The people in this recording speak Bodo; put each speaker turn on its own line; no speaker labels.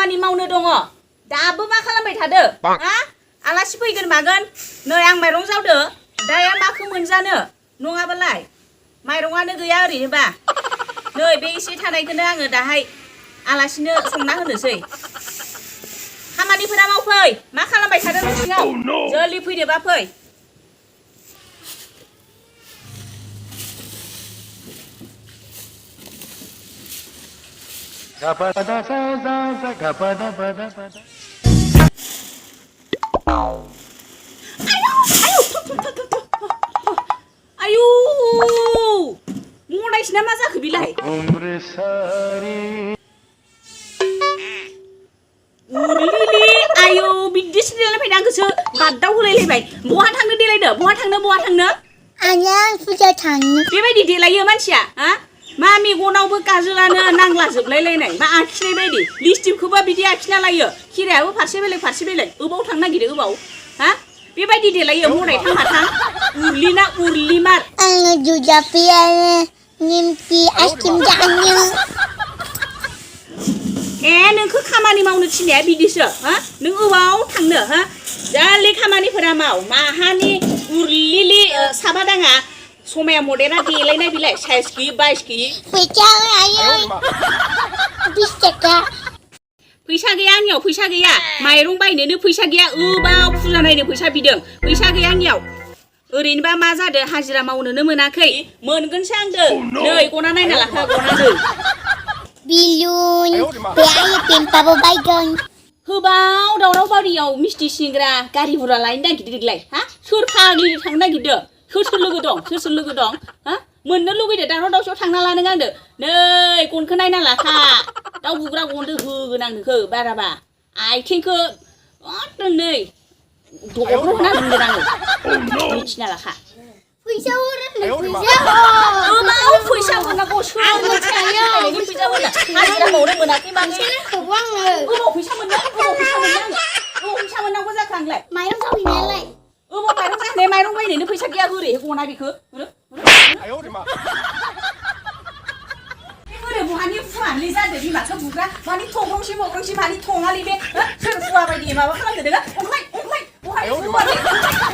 खामानि मावनो दङ दाबो मा खालामबाय थादो हा आलासि फैगोन मागोन नै आं माइरं जावदो दाया माखौ मोनजानो नङाबालाय माइरंआनो गैया ओरैनोबा नै बे एसे थानायखौनो आङो दाहाय आलासिनो संना होनोसै खामानिफोरा मावफै मा खालामबाय थादों न' सिङाव जल्दि फैदोबा फै आयु मदायसोना मा जाखो बिलाय उरलिलि आयु बिदिसो देलाय फैदों आंखौसो बादाव होलायलायबाय बहा थांनो देलायदो बहा थांनो
आं फुजा थांनो
बेबायदि देलायो मानसिया हा मा मेगनावबो काजोलानो नांलाजोबलायलायनाय मा आखिनाय बायदि लिपस्टिकखौबो बिदि आखिना लायो खिरायाबो फारसे बेलेग अबाव थांनो नागिरो अबाव हा बेबायदि देलायो मदाय थां उरलिना उरलिमार
आङो जुजापि आरो निमकि आइसक्रिम जानो
नोंखौ खामानि मावनो थिननाया बिदिसो हा नों अबाव थांनो हा जाले खामानिफोरा माव माहानि उरलिलि साबा दाङा समाया मडेना देलायनाय बिलाय साइज गैयि बाइस गैयि
फैसा आयो 20 थाखा
फैसा गैया आंनियाव फैसा गैया माइरं बायनोनो फैसा गैया अबाव फुजा नायनो फैसा बिदों फैसा गैया आंनियाव ओरैनोबा मा जादों हाजिरा मावनोनो मोनाखै मोनगोनसो आंदों नै गना नायना लाखा गनानै
बिलुन बे आयो पेम्पाबो बायगोन
होबाव दावराव बारियाव मिस्टि सिंग्रा गारि गुरा लायनो नागिरदोंलाय हा सोर फाग्लि थांनो नागिरदों सोर लोगो दं हा मोननो लुगैदो दावराव दावसियाव थांना लानो आंदो नै गनखौ नायना लाखा दाउ बुग्रा गनदो होगोन आं नोंखौ बाराबा आइथिंखौ नै दगल होना दोनगोन आङो मिथिना लाखा
फैसा हरो
फैसा हरनांगौ सोर फैसा हरना हाजिरा मावनो मोनाखै माने अबाव फैसा मोननांगौ जाखो आंलाय
माइरं जावैनायालाय
अबाव माइरं जाहैनाय माइरं बायनोनो फैसा गैया बोरै गना बेखौ बोरै बहानि फुवानलै जादो बिमाखौ बुग्रा मानि थग्रंसि मानि थङालै बे सोर फुवा बायदि माबा खालामदो नोङो अंखाय बहानि फुवा